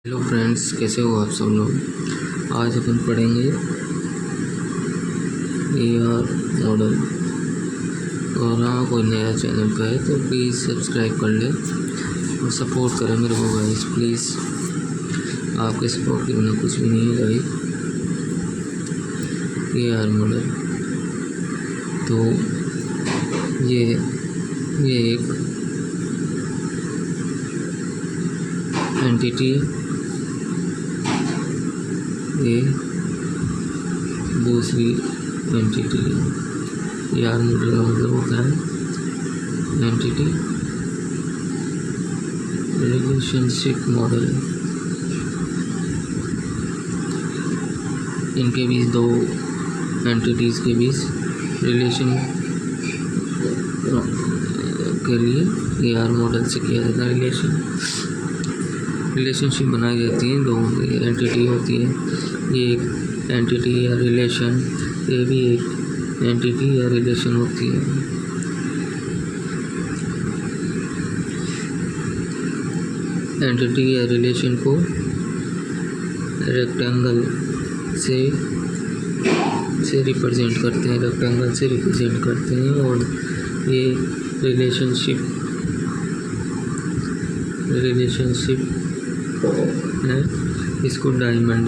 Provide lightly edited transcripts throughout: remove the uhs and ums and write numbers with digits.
Hello friends, कैसे हो आप सब लोग। आज अपन पढ़ेंगे एआर मॉडल। और हाँ, कोई नया चैनल पे है तो प्लीज़ सब्सक्राइब कर ले और सपोर्ट करें मेरे को गाइस, प्लीज़। आपके सपोर्ट के बिना कुछ भी नहीं है गाइस। एआर मॉडल तो ये एक एंटिटी, ये दूसरी एंटिटी। एआर मॉडल का मतलब होता है एंटिटी रिलेशनशिप मॉडल। इनके बीच, दो एंटिटीज़ के बीच रिलेशन के लिए एआर मॉडल से किया जाता है। रिलेशनशिप बनाई जाती है, दो एंटिटी होती है। ये एक एंटिटी या रिलेशन, ये भी एक एंटिटी या रिलेशन होती है। एंटिटी या रिलेशन को रेक्टेंगल से रिप्रेजेंट करते हैं, और ये रिलेशनशिप है, इसको डायमंड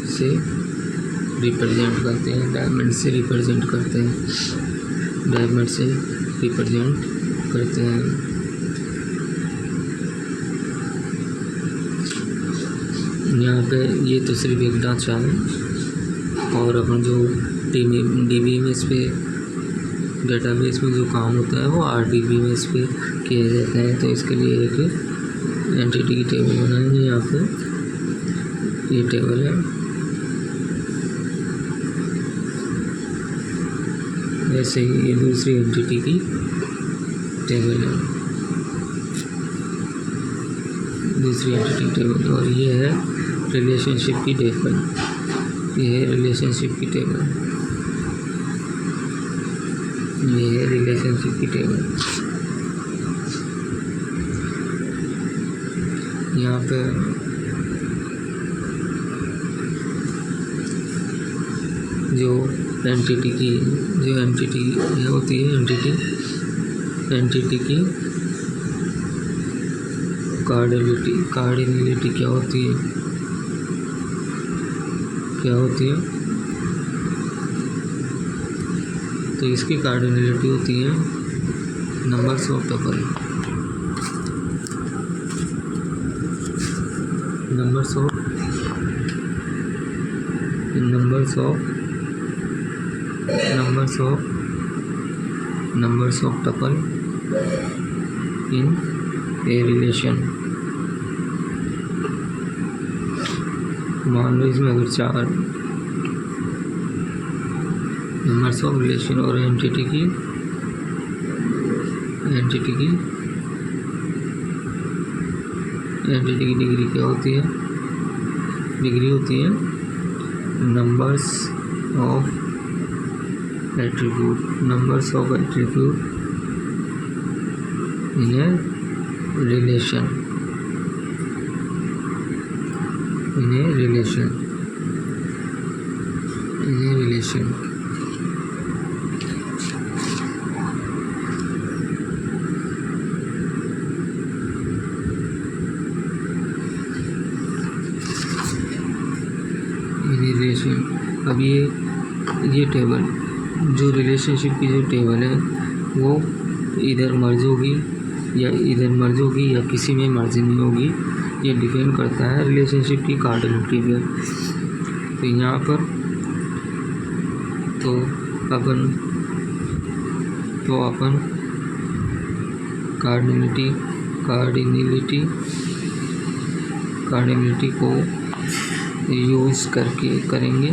से रिप्रेजेंट करते हैं। डायमंड से रिप्रेजेंट करते हैं। यहाँ पे ये तो सिर्फ एक ढांचा है, और अपन जो DBMS पे डेटाबेस में जो काम होता है वो RDBMS पे किया जाता है। तो इसके लिए एक एंटिटी की टेबल बनाएंगे। यहाँ पे ये टेबल है, ऐसे ही ये दूसरी एंटिटी की टेबल है, और ये है रिलेशनशिप की टेबल। यहाँ पे जो एंटिटी होती है, एंटिटी की कार्डिनलिटी क्या होती है। तो इसकी कार्डिनलिटी होती है numbers of tuple. Numbers of tuple in a relation. मान लो इसमें अगर 4 नंबर्स ऑफ रिलेशन और एंटिटी की डिग्री क्या होती है? डिग्री होती है numbers of attribute in a relation. अब ये टेबल, जो रिलेशनशिप की जो टेबल है, वो इधर मर्ज होगी या किसी में मर्ज नहीं होगी। ये डिपेंड करता है रिलेशनशिप की कार्डिनलिटी पे। तो यहाँ पर तो अपन कार्डिनलिटी को यूज़ करके करेंगे।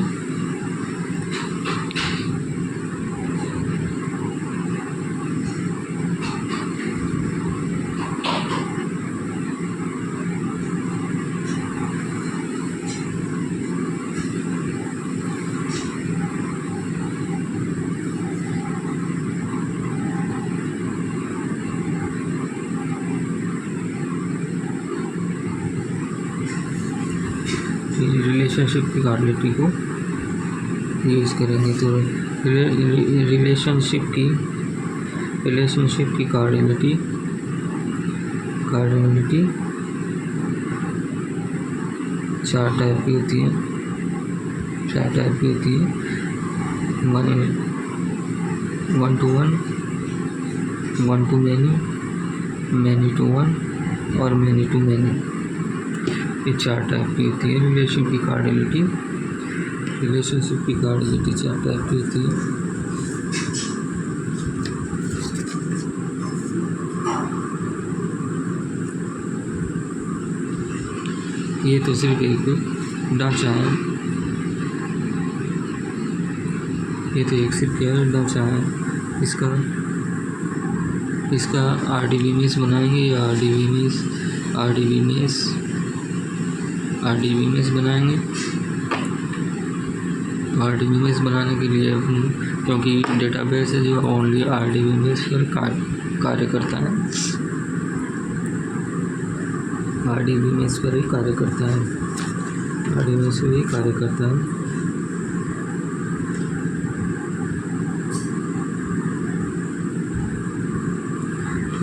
रिलेशनशिप की कार्डिलिटी को यूज़ करेंगे। तो रिलेशनशिप की कार्डिलिटी चार टाइप की होती है। One to one, one to many, many to one और मैनी टू मैनी। ये चार टाइप की होती है रिलेशनशिप की कार्डिलिटी चार टाइप की होती है। ये तो सिर्फ एक ढांचा है, ये तो एक सिर्फ क्या ढांचा है। इसका आरडीबी मेश बनाएंगे या आरडीबी मेश बनाएंगे। तो आरडीबी मेश बनाने के लिए क्योंकि डेटाबेस है जो ओनली आरडीबी मेश पर कार्य करता है, आरडीबी मेश पर ही कार्य करता है,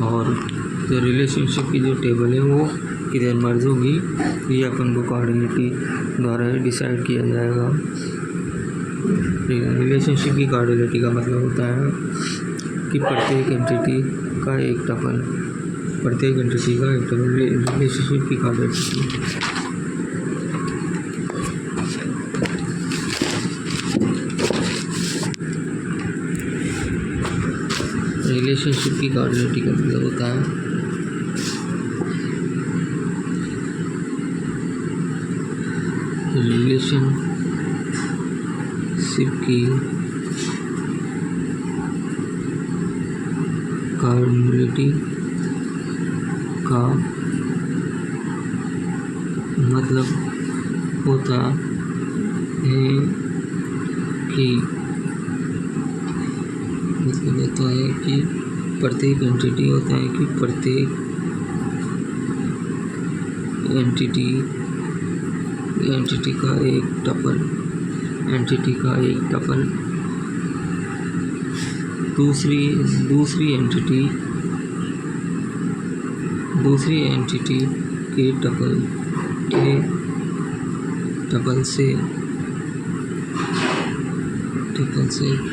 और जो रिलेशनशिप की जो टेबल है वो किधर मर्ज होगी ये अपन को कार्डिलिटी द्वारा डिसाइड किया जाएगा। रिलेशनशिप की कार्डिलिटी का मतलब होता है कि प्रत्येक एंटिटी का एक टपल रिलेशनशिप की कार्डिलिटी। रिलेशनशिप की कार्डिलिटी का मतलब होता है रिलेशनशिप की कार्डिलिटी का मतलब होता है कि प्रत्येक एंटिटी का एक टपल दूसरी एंटिटी के टपल से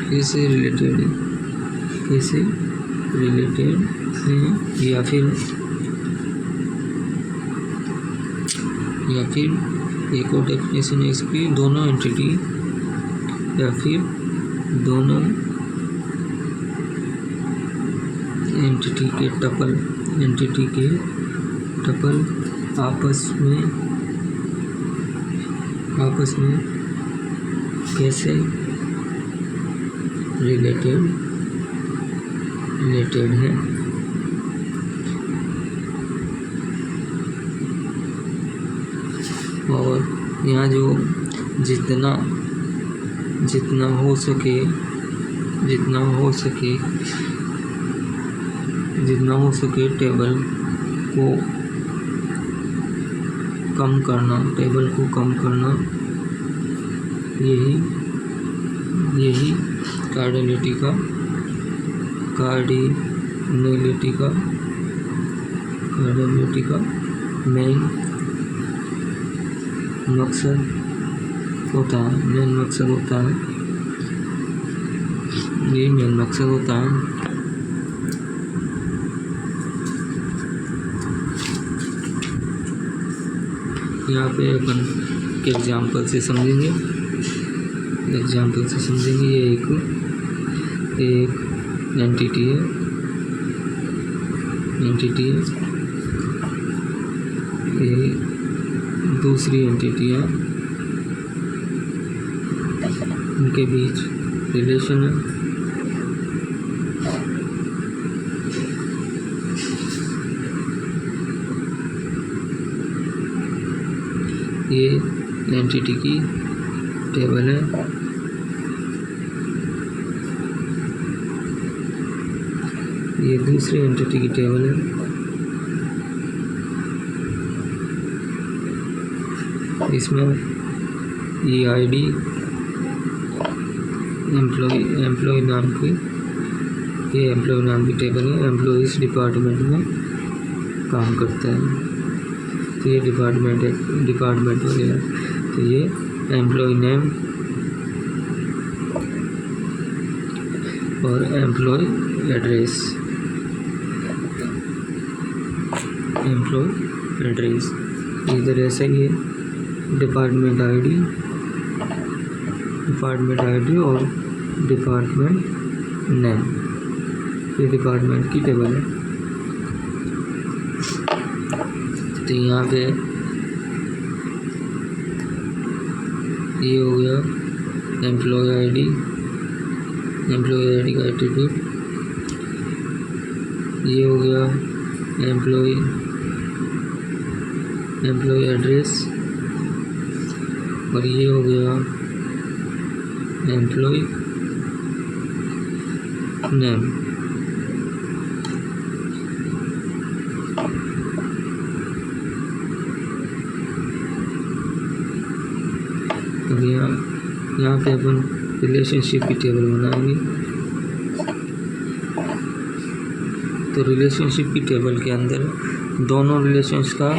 कैसे रिलेटेड है या फिर एक और डेफिनेशन है इसकी, दोनों एंटिटी के टपल आपस में कैसे रिलेटेड है। और यहाँ जो जितना हो सके टेबल को कम करना यही कार्डिलिटी का मेन मकसद होता है। ये मेन मकसद होता है। यहाँ पे अपन एग्जाम्पल से समझेंगे। ये एक एंटिटी है, ये दूसरी एंटिटी है, उनके बीच रिलेशन है। ये एंटिटी की टेबल है, ये दूसरी एंटिटी की टेबल है। इसमें EID एम्प्लॉय नाम की, ये एम्प्लॉय नाम की टेबल है। एम्प्लॉय इस डिपार्टमेंट में काम करता है, तो ये डिपार्टमेंट हो गया। तो ये एम्प्लॉय नेम और एम्प्लॉय एड्रेस, इधर ऐसा ही है। डिपार्टमेंट आईडी और डिपार्टमेंट नेम, ये डिपार्टमेंट की टेबल है। तो यहाँ पे ये हो गया एम्प्लॉय आईडी का एट्रीब्यूट, ये हो गया एम्प्लॉय एड्रेस, और ये हो गया एम्प्लॉय नेम। अब यहाँ पे अपन रिलेशनशिप की टेबल बनाएंगे। तो रिलेशनशिप की टेबल के अंदर दोनों रिलेशंस का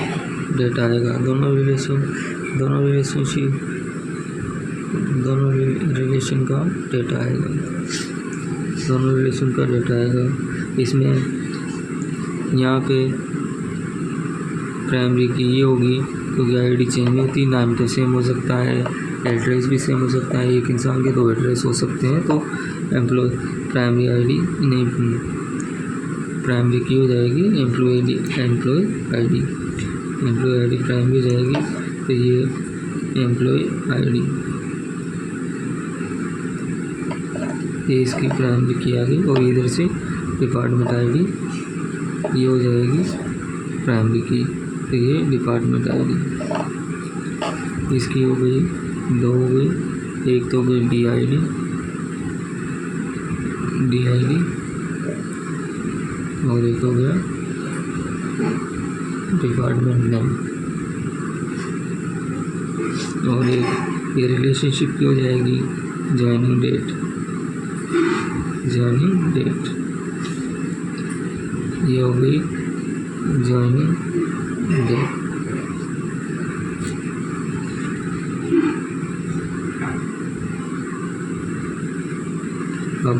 डेटा आएगा, दोनों रिलेशन का डेटा आएगा। इसमें यहाँ पे प्राइमरी की ये होगी क्योंकि आईडी चेंज होती, नाम तो सेम हो सकता है, एड्रेस भी सेम हो सकता है, एक इंसान के 2 एड्रेस हो सकते हैं। तो प्राइमरी आईडी नहीं, प्राइमरी की हो जाएगी एम्प्लॉय आईडी प्राइमरी जाएगी। तो ये एम्प्लॉय आईडी, ये इसकी प्राइमरी की आ गई, और इधर से डिपार्टमेंट आईडी ये हो जाएगी प्राइमरी की। तो ये डिपार्टमेंट आईडी इसकी हो गई, 2 हो गई, एक तो हो गई DID और एक हो गया डिपार्टमेंट नेम। और एक ये रिलेशनशिप की हो जाएगी ज्वाइनिंग डेट, ये हो गई ज्वाइनिंग डेट। अब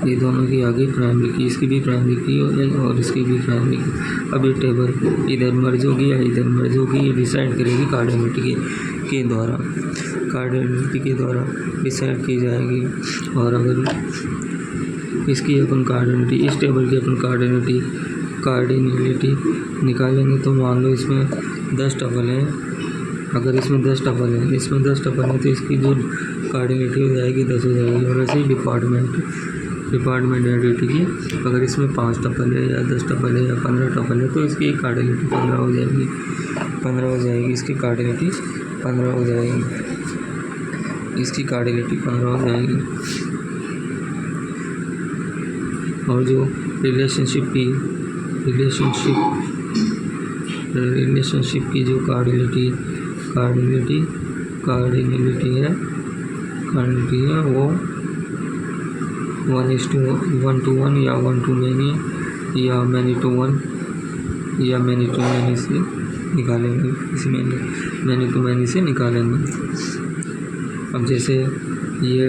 ये दोनों की आ गई प्राइमरी की, इसकी भी प्राइमरी की हो जाएगी और इसकी भी प्राइमरी की। अब ये टेबल इधर मर्ज होगी या इधर मर्ज होगी, ये डिसाइड करेगी कार्डिनलिटी के द्वारा डिसाइड की जाएगी। और अगर इसकी अपन कार्डिनलिटी, इस टेबल की अपन कार्डिनलिटी निकालेंगे, तो मान लो इसमें 10 टपल है। अगर इसमें 10 टपल है तो इसकी जो कार्डिनलिटी हो जाएगी 10 हो जाएगी। और ऐसे ही डिपार्टमेंट आइडेंटिटी की अगर इसमें 5 टपल है या 10 टपल है या 15 टपल है, तो इसकी कार्डिनलिटी 15 हो जाएगी। इसकी कार्डिनलिटी 15 हो जाएगी। और जो रिलेशनशिप की जो कार्डिनलिटी है वो 1:1 या 1:many या many to 1 या many to many से निकालेंगे। इसमें many to many से निकालेंगे। अब जैसे ये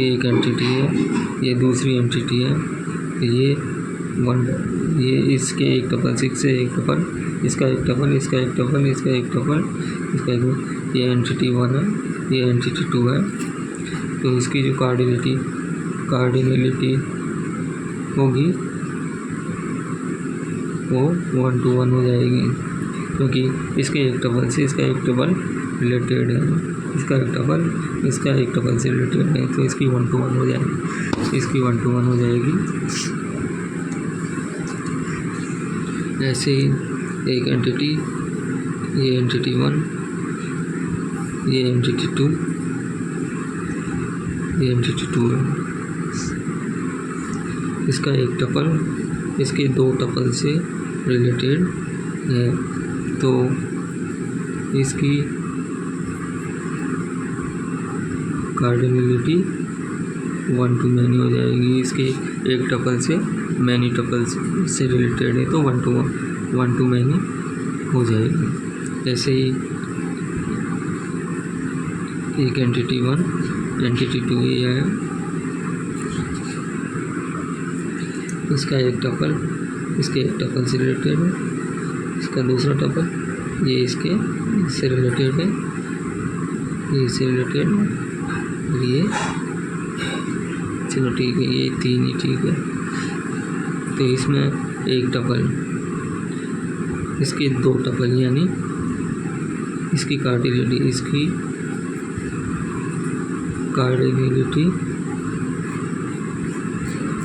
एक एंटिटी है, ये दूसरी एंटिटी है, ये इसके एक टपल 6 से एक टपल, इसका एक टपल, इसका एक टपल, इसका एक टपल, इसका एक, ये एंटिटी 1 है, ये एंटिटी 2 है। तो इसकी जो कार्डिनलिटी होगी वो 1:1 हो जाएगी, क्योंकि इसके एक टपल से इसका एक टपल रिलेटेड है, इसका एक टपल से रिलेटेड है। तो इसकी 1:1 हो जाएगी। ऐसे ही एक एंटिटी, ये एंटिटी 1, ये एंटिटी 2, ये एंटिटी 2 है। इसका एक टपल इसके 2 टपल से रिलेटेड है। तो इसकी कार्डिनलिटी 1 to मैनी हो जाएगी। इसके एक टपल से मैनी टपल से रिलेटेड है तो 1 to मैनी हो जाएगी। ऐसे ही एक एंटिटी 1 एंटिटी 2 ये है, इसका एक टपल इसके एक टपल से रिलेटेड है, इसका दूसरा टपल ये इससे रिलेटेड है, ये इससे रिलेटेड है, और ये चलो ठीक है, ये 3 ही ठीक है। तो इसमें एक टपल, इसके 2 टपल यानी इसकी कार्डिनलिटी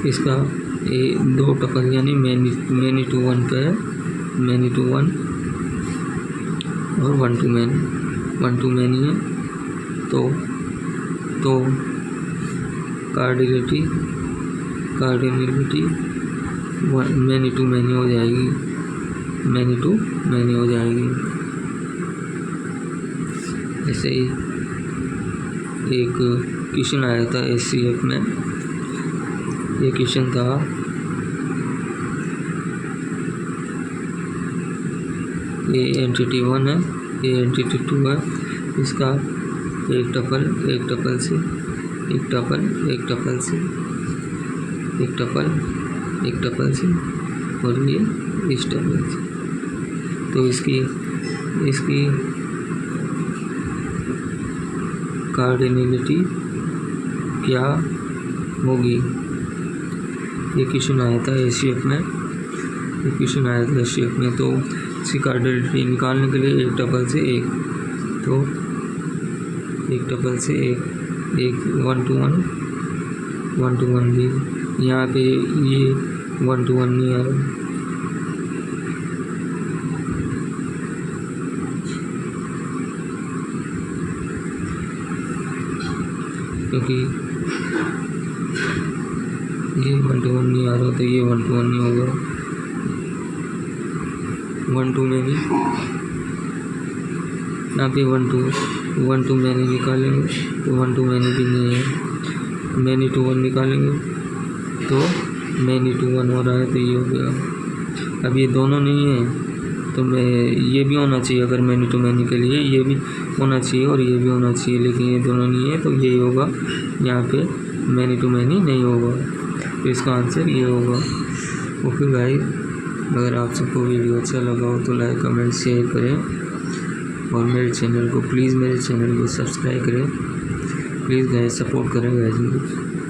इसका 2 टपल यानी मैनी टू 1 पे है, मैनी टू 1 और 1 to मैनी है। तो कार्डिनलिटी मैनी टू मैनी हो जाएगी, मैनी टू मैनी हो जाएगी। ऐसे ही एक क्वेश्चन आया था SCF में, ये क्वेश्चन था ये एंटिटी 1 है, ये एंटिटी 2 है, इसका एक टपल से एक टपल से और ये इस टपल से। तो इसकी कार्डिनलिटी क्या होगी? ये क्वेश्चन आया था SCF में, तो इसकी कार्डिनलिटी निकालने के लिए एक टपल से एक, तो एक टपल से एक 1 to 1 भी, यहाँ पे ये 1 to 1 नहीं आ रहा, क्योंकि ये 1 to 1 नहीं आ रहा, तो ये 1 to 1 नहीं होगा। 1 to मैनी, यहाँ पे 1 to मैनी निकालेंगे तो 1 to मैनी भी नहीं है, मैनी टू 1 निकालेंगे तो मैनी टू 1 हो रहा है, तो ये हो गया। अब ये दोनों नहीं है तो ये भी होना चाहिए, अगर मैनी टू मैनी के लिए ये भी होना चाहिए और ये भी होना चाहिए, लेकिन ये दोनों नहीं है तो यही होगा, यहाँ पे मैनी टू मैनी नहीं होगा, तो इसका आंसर ये होगा। ओके गाइस, अगर आप सबको वीडियो अच्छा लगा हो तो लाइक कमेंट शेयर करें और मेरे चैनल को सब्सक्राइब करें। प्लीज़ गाइस सपोर्ट करें गाइस।